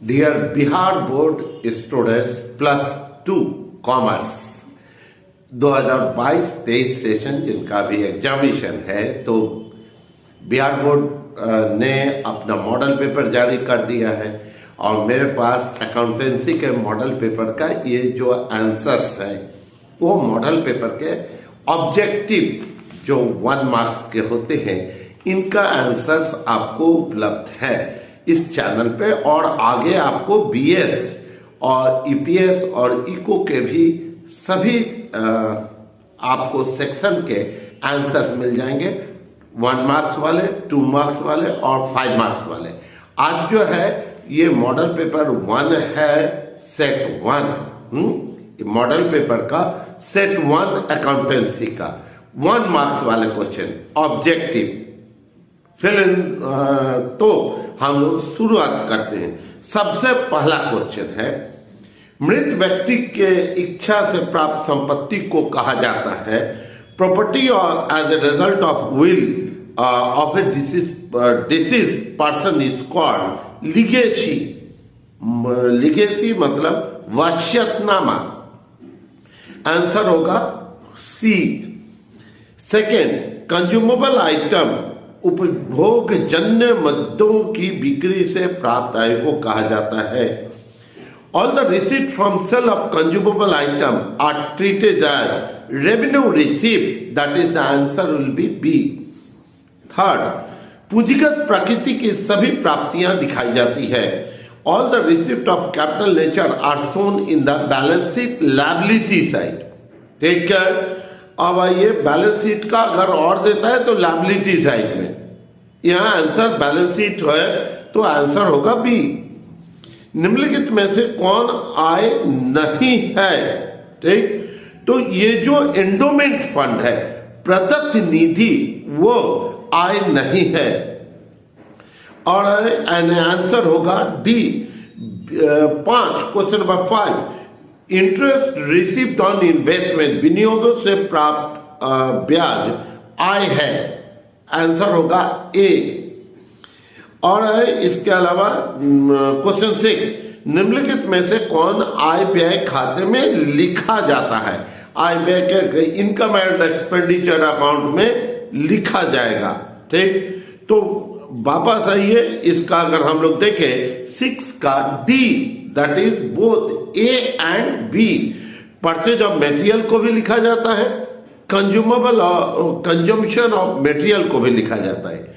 Dear Bihar board students +2 commerce 2022-23 session जिनका भी examination है, तो बिहार बोर्ड ने अपना मॉडल पेपर जारी कर दिया है और मेरे पास अकाउंटेंसी के मॉडल पेपर का ये जो आंसर्स है वो मॉडल पेपर के ऑब्जेक्टिव जो 1 मार्क्स के होते हैं इनका आंसर्स आपको उपलब्ध है इस चैनल पे। और आगे आपको बीएस और ईपीएस और इको के भी सभी आपको सेक्शन के आंसर्स मिल जाएंगे, 1 मार्क्स वाले, 2 मार्क्स वाले और 5 मार्क्स वाले। आज जो है ये मॉडल पेपर 1 है, सेट 1 मॉडल पेपर का सेट 1 अकाउंटेंसी का 1 मार्क्स वाले क्वेश्चन ऑब्जेक्टिव फिल इन। तो हम लोग शुरुआत करते हैं। सबसे पहला क्वेश्चन है, मृत व्यक्ति के इच्छा से प्राप्त संपत्ति को कहा जाता है प्रॉपर्टी और as a result of will of a deceased person is called legacy. Legacy मतलब वसीयतनामा। आंसर होगा सी। सेकेंड, कंज्यूमेबल आइटम उपभोग जन्य मद्यों की बिक्री से प्राप्त आय को कहा जाता है। All the receipt from sale of consumable item are treated as revenue received, that is the answer will be B. Third, पूंजीगत प्रकृति की सभी प्राप्तियां दिखाई जाती है। All the receipt of capital nature are shown in the balance sheet liability side. ठीक है, अब ये बैलेंस शीट का अगर और देता है तो लायबिलिटी साइड में, यहां आंसर बैलेंस शीट है तो आंसर होगा बी। निम्नलिखित में से कौन आय नहीं है? ठीक, तो ये जो एंडोमेंट फंड है, प्रदत्त निधि, वो आय नहीं है और आंसर होगा D 5। Question number 5, interest received on investment, विनियोगों से प्राप्त ब्याज आय है। आंसर होगा ए। और इसके अलावा क्वेश्चन 6, निम्नलिखित में से कौन आय व्यय खाते में लिखा जाता है? आय व्यय के इनकम एंड एक्सपेंडिचर अकाउंट में लिखा जाएगा। ठीक, तो वापस आइए, इसका अगर हम लोग देखें 6 का D, that is both A and B. Purchase of material को भी लिखा जाता है, कंज्यूमेबल कंजम्पशन ऑफ मटेरियल को भी लिखा जाता है।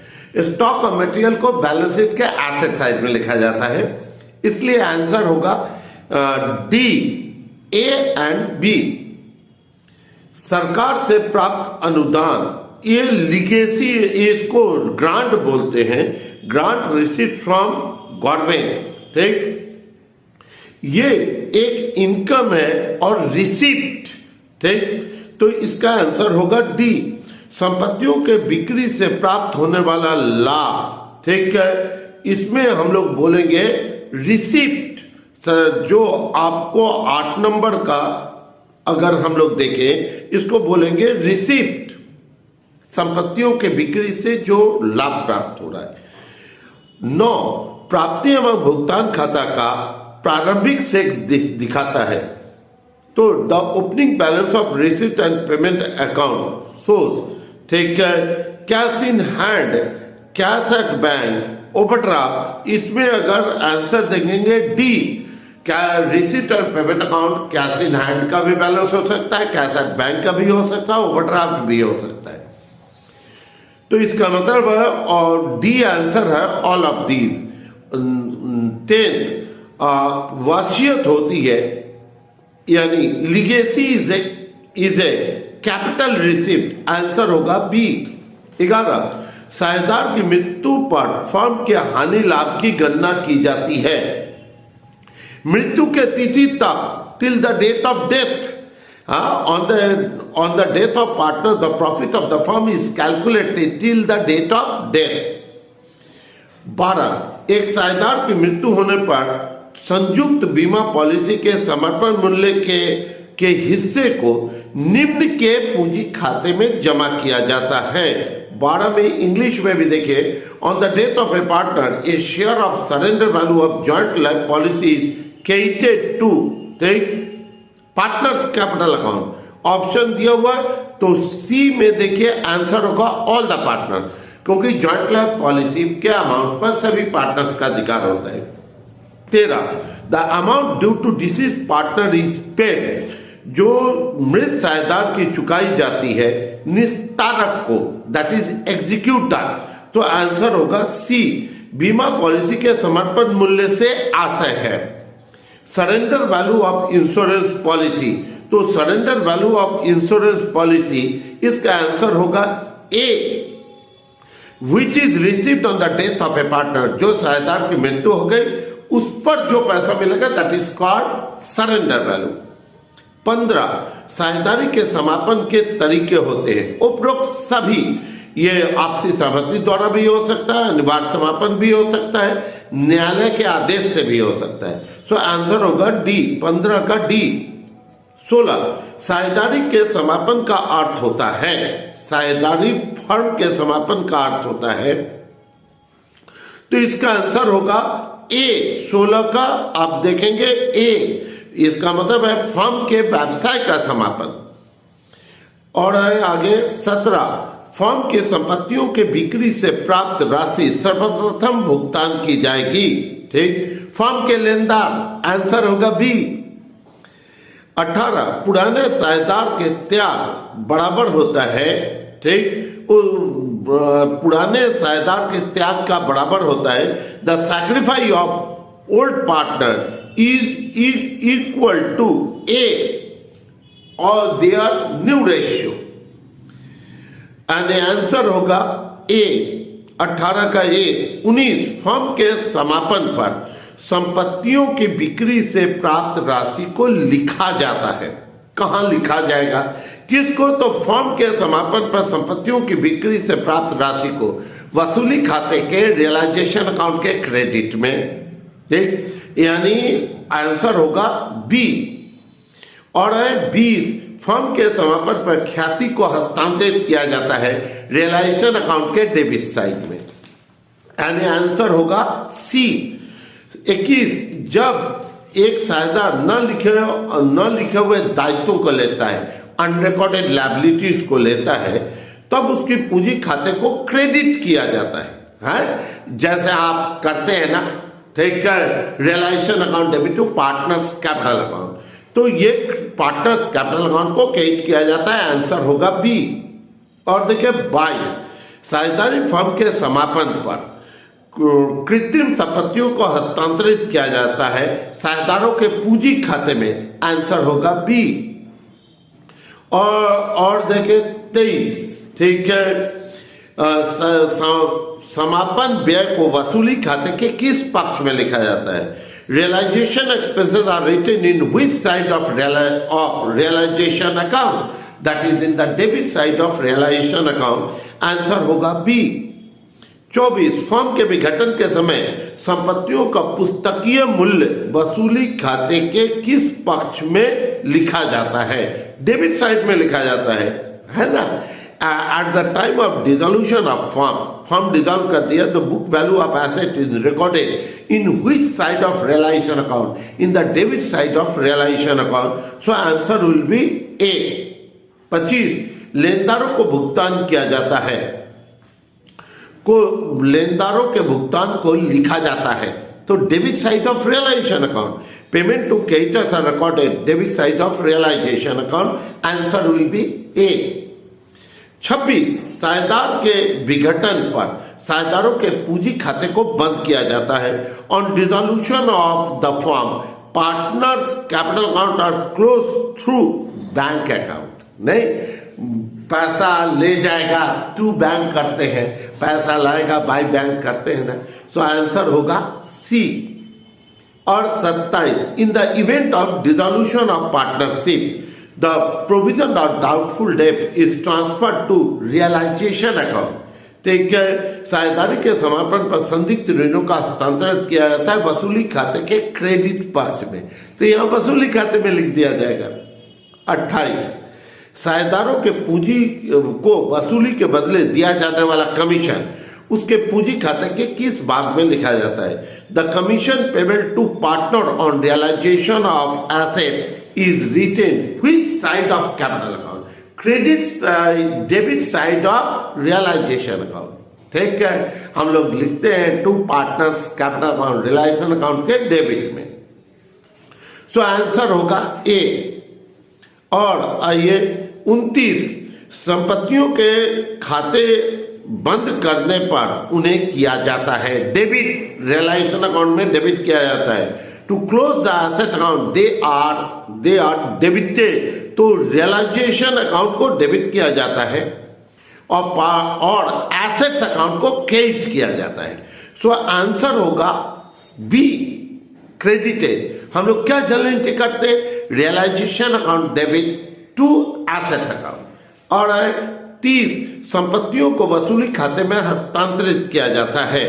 स्टॉक ऑफ मटेरियल को बैलेंस शीट के एसेट साइड में लिखा जाता है, इसलिए आंसर होगा डी, ए एंड बी। सरकार से प्राप्त अनुदान, ये लीगेसी, इसको ग्रांट बोलते हैं, ग्रांट रिसीट फ्रॉम गवर्नमेंट। ठीक, ये एक इनकम है और रिसीप्ट। ठीक, तो इसका आंसर होगा डी, संपत्तियों के बिक्री से प्राप्त होने वाला लाभ। ठीक है, इसमें हम लोग बोलेंगे रिसीप्ट। जो आपको 8 नंबर का अगर हम लोग देखें, इसको बोलेंगे रिसीप्ट, संपत्तियों के बिक्री से जो लाभ प्राप्त हो रहा है। 9, प्राप्ति एवं भुगतान खाता का प्रारंभिक शेष दिखाता है, तो the opening balance of receipt and payment account shows. ठीक है, cash in hand, cash at bank, overdraft, इसमें अगर आंसर देखेंगे डी, क्या receipt and payment account cash in hand का भी बैलेंस हो सकता है, कैश एट बैंक का भी हो सकता है, ओवरड्राफ्ट भी हो सकता है। तो इसका मतलब है, और डी आंसर है ऑल ऑफ दीज। 10, वसीयत होती है, यानी legacy is a capital receipt. Answer होगा बी। 11, साझेदार की मृत्यु पर फर्म के हानि लाभ की गणना की जाती है। मृत्यु के तिथि तक, till the date of death, on the death of partner, the profit of the firm is calculated till the date of death. 12, एक साझेदार की मृत्यु होने पर संयुक्त बीमा पॉलिसी के समर्पण मूल्य के हिस्से को निम्न के पूंजी खाते में जमा किया जाता है। 12 में इंग्लिश में भी देखिए, on the death of a partner a share of surrender value of joint life policy credited to partners capital account. Option दिया हुआ है तो सी में देखिए आंसर होगा ऑल द पार्टनर, क्योंकि जॉइंट लाइफ पॉलिसी के अमाउंट पर सभी पार्टनर्स का अधिकार होता है। 13, the amount due to deceased partner is paid, जो मृत साझेदार की चुकाई जाती है निस्तारक को, दैट इज एग्जीक्यूटर। तो आंसर होगा सी, बीमा पॉलिसी के समर्पण मूल्य से आशय है। Surrender value of insurance policy, तो surrender value of insurance policy, इसका आंसर होगा A, which is received on the death of a partner, जो साझेदार की मृत्यु हो गई उस पर जो पैसा मिलेगा that is called surrender value. 15, साझेदारी के समापन के तरीके होते हैं। उपरोक्त सभी, ये आपसी सहमति द्वारा भी हो सकता है, अनिवार्य समापन भी हो सकता है, न्यायालय के आदेश से भी हो सकता है। सो आंसर होगा डी, 15 का डी। 16, साझेदारी के समापन का अर्थ होता है, साझेदारी फर्म के समापन का अर्थ होता है, तो इसका आंसर होगा ए, 16 का आप देखेंगे ए, इसका मतलब है फर्म के व्यवसाय का समापन। और आगे 17, फर्म की संपत्तियों के बिक्री से प्राप्त राशि सर्वप्रथम भुगतान की जाएगी। ठीक, फर्म के लेनदार, आंसर होगा बी। 18, पुराने साझेदार के त्याग बराबर होता है। ठीक, पुराने साझेदार के त्याग का बराबर होता है the sacrifice of old partner is equal to a और their new ratio, and answer होगा ए, 18 का ए। 19, फर्म के समापन पर संपत्तियों की बिक्री से प्राप्त राशि को लिखा जाता है। कहां लिखा जाएगा, किसको, तो फर्म के समापन पर संपत्तियों की बिक्री से प्राप्त राशि को वसूली खाते के रियलाइजेशन अकाउंट के क्रेडिट में। ठीक, यानी आंसर होगा बी। और 20, फर्म के समापन पर ख्याति को हस्तांतरित किया जाता है रियलाइजेशन अकाउंट के डेबिट साइड में, यानी आंसर होगा सी। 21, जब एक साझेदार न लिखे हुए दायित्वों को लेता है, अनरिकॉर्डेड लायबिलिटीज को लेता है, तब उसकी पूंजी खाते को क्रेडिट किया जाता है, जैसे आप करते हैं ना, ठीक है, realization account debit to partners capital account, तो ये पार्टनर्स कैपिटल अकाउंट को क्रेडिट किया जाता है, आंसर होगा बी। और देखिए 22, साझेदारी फर्म के समापन पर कृत्रिम संपत्तियों को हस्तांतरित किया जाता है साझेदारों के पूंजी खाते में, आंसर होगा बी। और देखिए 23, ठीक है, समापन व्यय को वसूली खाते के किस पक्ष में लिखा जाता है? Realization expenses are written in which side of realisation account, that is in the debit side of realisation account, answer होगा बी। 24, फर्म के विघटन के समय संपत्तियों का पुस्तकीय मूल्य वसूली खाते के किस पक्ष में लिखा जाता है? डेबिट साइड में लिखा जाता है ना। At the time of dissolution of firm dissolve कर दिया, the book value of asset is recorded in which side of realisation account? In the debit side of realisation account, so answer will be A. 25, लेनदारों को भुगतान किया जाता है, लेनदारों के भुगतान को लिखा जाता है, तो debit side of realisation account. Payment to creditors are recorded debit side of realisation account, answer will be A. 26, साझेदार के विघटन पर साझेदारों के पूंजी खाते को बंद किया जाता है। On dissolution of the firm, partners capital account are close through bank account. नहीं, पैसा ले जाएगा टू बैंक करते हैं, पैसा लाएगा बाय बैंक करते हैं ना, सो आंसर होगा सी। और 27, in the event of dissolution of partnership the provision of doubtful debt is transferred to realization account. ठीक है, साझेदारी के समापन पर संदिग्ध ऋणों का हस्तांतरित किया जाता है वसूली खाते के क्रेडिट पक्ष में, तो यहां वसूली खाते में लिख दिया जाएगा। 28, साझेदारों के पूंजी को वसूली के बदले दिया जाने वाला कमीशन उसके पूंजी खाते के किस भाग में लिखा जाता है? The commission payable to partner on realization of asset is written which side of capital account? Credit side, debit side of realisation account. ठीक है, हम लोग लिखते हैं to partners capital account realization account के डेबिट में। सो आंसर होगा ए। और आइए 29, संपत्तियों के खाते बंद करने पर उन्हें किया जाता है डेबिट, रियलाइजेशन अकाउंट में डेबिट किया जाता है। To close the asset account they are debited, तो रियलाइजेशन अकाउंट को डेबिट किया जाता है और एसेट्स अकाउंट को क्रेडिट किया जाता है। सो आंसर होगा बी, क्रेडिटेड। हम लोग क्या जनरल एंट्री करते हैं? Realization account debit to assets account. और 30, संपत्तियों को वसूली खाते में हस्तांतरित किया जाता है।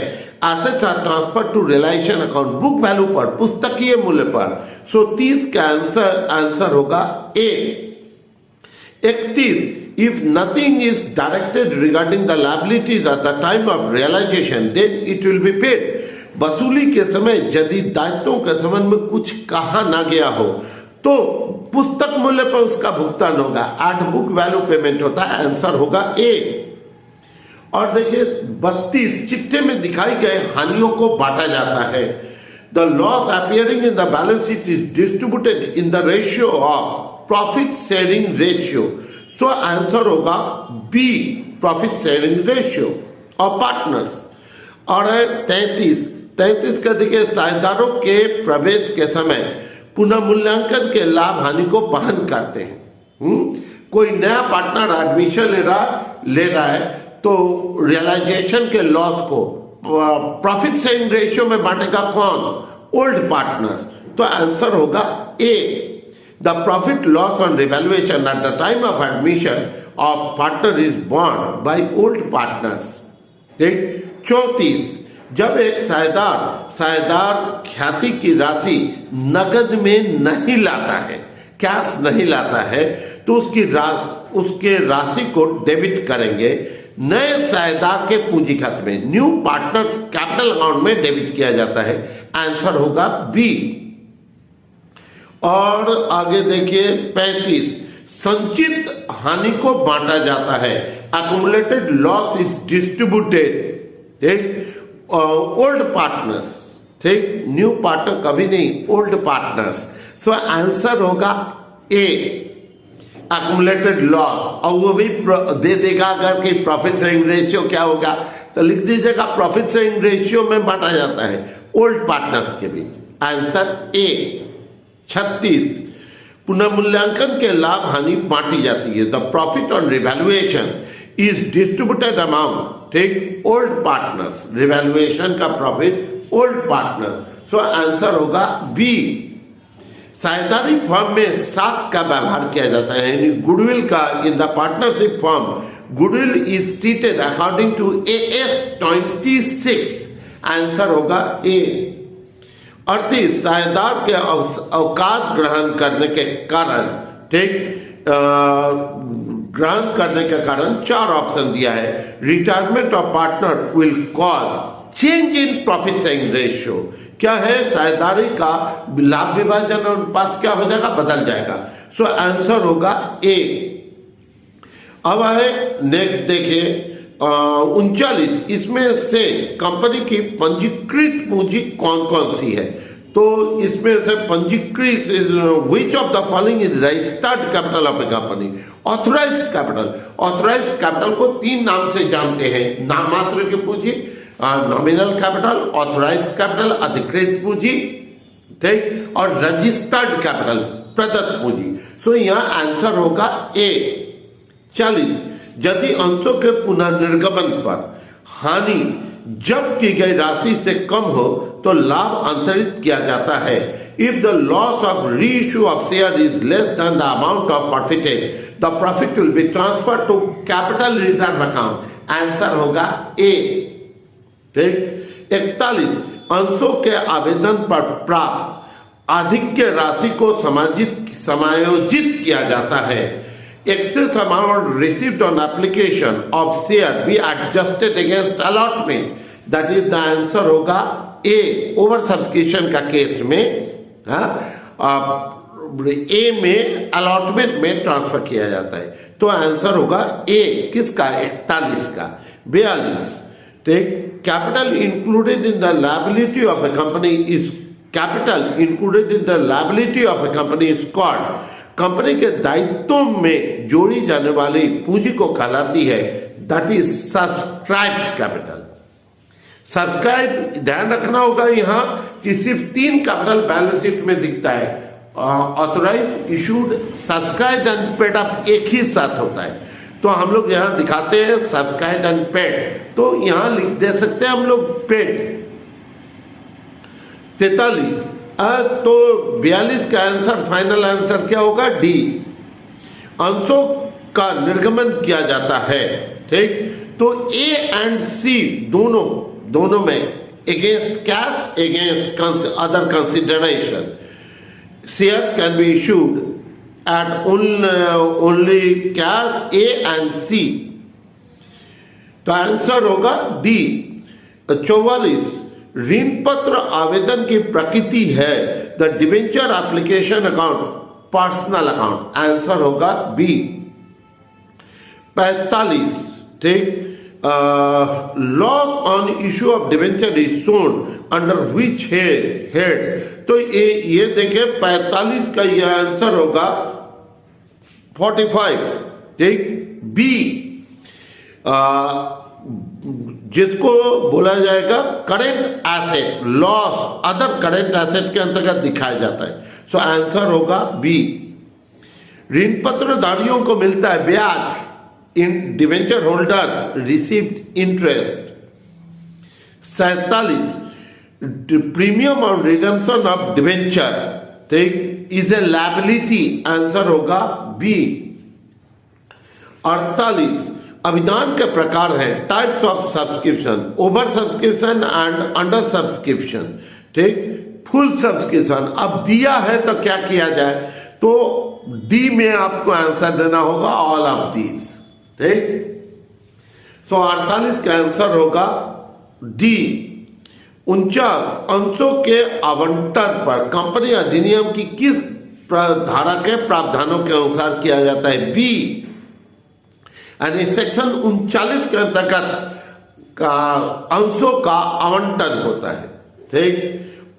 Assets are transfer to realization account book value पर, पुस्तकीय मूल्य पर। सो 30 का आंसर होगा ए। 31, if nothing is directed regarding the liabilities at the time of realization, then it will be paid. वसूली के समय यदि दायित्वों के संबंध में कुछ कहा ना गया हो तो पुस्तक मूल्य पर उसका भुगतान होगा। एट बुक वैल्यू पेमेंट होता है। आंसर होगा ए। और देखिए 32, चिट्ठे में दिखाई गए हानियों को बांटा जाता है। The loss appearing in the balance sheet is distributed in the ratio of profit sharing ratio. So answer होगा B, profit sharing ratio of partners. और 33 का देखिए, साझेदारों के प्रवेश के समय पुनः मूल्यांकन के लाभ हानि को वहन करते हैं। कोई नया पार्टनर एडमिशन ले रहा है तो रियलाइजेशन के लॉस को प्रॉफिट शेयरिंग रेशियो में बांटेगा कौन? Old partner. तो आंसर होगा A. The profit loss on revaluation at the time of admission of partner is borne by old partners. ठीक। 34, जब एक साझेदार ख्याति की राशि नकद में नहीं लाता है, कैश नहीं लाता है, तो उसके राशि को डेबिट करेंगे नए साझेदार के पूंजी खाते में, न्यू पार्टनर्स कैपिटल अकाउंट में डेबिट किया जाता है। आंसर होगा बी। और आगे देखिए 35, संचित हानि को बांटा जाता है। एक्युमुलेटेड लॉस इज डिस्ट्रीब्यूटेड, ठीक, ओल्ड पार्टनर्स। ठीक, न्यू पार्टनर कभी नहीं, ओल्ड पार्टनर्स। सो आंसर होगा ए, एक्युमुलेटेड लॉस। और वो भी दे देगा अगर कि प्रॉफिट शेयरिंग रेशियो क्या होगा, तो लिख दीजिएगा प्रॉफिट शेयरिंग रेशियो में बांटा जाता है ओल्ड पार्टनर्स के बीच। Answer A. 36, पुनर्मूल्यांकन के लाभ हानि बांटी जाती है। The profit on revaluation is distributed amount, ठीक, ओल्ड पार्टनर्स। रिवैल्यूएशन का प्रॉफिट ओल्ड पार्टनर। सो आंसर होगा बी। साझेदारी फर्म में साख का व्यवहार किया जाता है, यानी गुडविल का। In the partnership firm goodwill is treated according to AS 26। Answer होगा ए। 38, साझेदार के अवकाश ग्रहण करने के कारण, ठीक, ग्रहण करने के कारण 4 ऑप्शन दिया है। Retirement of partner will cause change in profit sharing ratio. क्या है? साझेदारी का लाभ विभाजन अनुपात क्या हो जाएगा? बदल जाएगा। सो आंसर होगा ए। अब आए नेक्स्ट देखिए 39, इसमें से कंपनी की पंजीकृत पूंजी कौन कौन सी है? तो इसमें से पंजीकृत, which of the following is registered capital of A company? Authorised capital. Authorised capital को 3 नाम से जानते हैं, नाम मात्र की पूंजी, नॉमिनल कैपिटल, ऑथराइज्ड कैपिटल, अधिकृत पूंजी, ठीक, और रजिस्टर्ड कैपिटल, प्रदत्त पूंजी। सो यहाँ आंसर होगा ए। 40, यदि अंशों के पुनर्निर्गमन पर हानि जब्त की गई राशि से कम हो तो लाभ अंतरित किया जाता है। If the loss of reissue of share is less than the amount of forfeited, the profit will be transfer to capital reserve account. Answer होगा ए। ठीक। 41, अंशों के आवेदन पर प्राप्त आधिक्य राशि को समायोजित किया जाता है। excess amount received on application of share be adjusted against allotment, that is the answer होगा A, ओवर सब्सक्रिप्शन का केस में ए में अलॉटमेंट में ट्रांसफर किया जाता है, तो आंसर होगा ए किसका 41 का। 42, ठीक, capital included in the liability of A company is called, company के दायित्वों में जोड़ी जाने वाली पूंजी को कहलाती है that is subscribed capital. Subscribe ध्यान रखना होगा यहाँ कि सिर्फ 3 कैपिटल बैलेंस शीट में दिखता है, authorize, issued, subscribe and paid up एक ही साथ होता है, तो हम लोग यहाँ दिखाते हैं सब्सक्राइब एंड पेड, तो यहाँ लिख दे सकते हैं हम लोग पेड। 43, तो 42 का आंसर, फाइनल आंसर क्या होगा डी, अंशों का निर्गमन किया जाता है, ठीक। तो ए एंड सी दोनों में against cash, against other consideration, shares can be issued at only cash A and C, तो आंसर होगा डी। 44, ऋण पत्र आवेदन की प्रकृति है the debenture application account personal account, answer होगा बी। 45, ठीक, loss on issue of debenture is shown under which head, तो ये देखें 45 का ये आंसर होगा 45, ठीक, बी, जिसको बोला जाएगा current asset, loss other current asset के अंतर्गत दिखाया जाता है, सो आंसर होगा बी। ऋण पत्रधारियों को मिलता है ब्याज, in debenture holders received interest. 47, premium on redemption of debenture, ठीक, इज ए लायबिलिटी, आंसर होगा बी। 48, अभिदान के प्रकार है types of subscription, over subscription and under subscription, ठीक, फुल सब्सक्रिप्शन। अब दिया है तो क्या किया जाए, तो डी में आपको आंसर देना होगा ऑल ऑफ दीज, ठीक। तो 48 का आंसर होगा डी। 49, अंशों के आवंटन पर कंपनी अधिनियम की किस धारा के प्रावधानों के अनुसार किया जाता है, बी, यानी सेक्शन 39 के अंतर्गत का अंशों का आवंटन होता है, ठीक।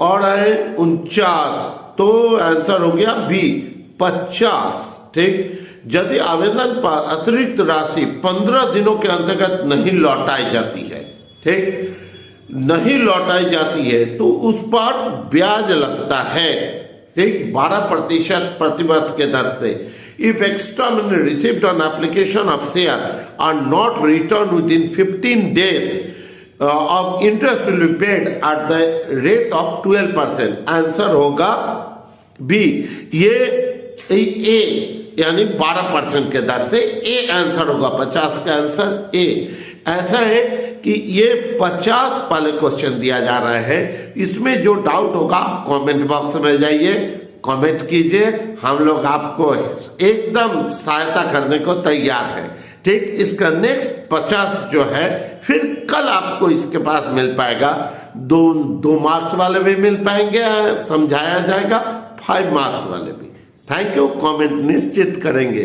और है 49, तो आंसर हो गया बी। 50, ठीक, यदि आवेदन पर अतिरिक्त राशि 15 दिनों के अंतर्गत नहीं लौटाई जाती है, ठीक, नहीं लौटाई जाती है तो उस पर ब्याज लगता है, ठीक, 12% प्रतिवर्ष के दर से। If extra money received on application of share are not returned within 15 days, of interest will be paid at the rate of 12%, answer होगा बी। ये ए यानी 12% के दर से, ए आंसर होगा 50 का आंसर ए। ऐसा है कि ये 50 वाले क्वेश्चन दिया जा रहा है, इसमें जो डाउट होगा आप कमेंट बॉक्स में जाइए, कमेंट कीजिए, हम लोग आपको एकदम सहायता करने को तैयार है, ठीक। इसका नेक्स्ट 50 जो है फिर कल आपको इसके पास मिल पाएगा, 2 मार्क्स वाले भी मिल पाएंगे, समझाया जाएगा 5 मार्क्स वाले भी। थैंक यू, कमेंट निश्चित करेंगे।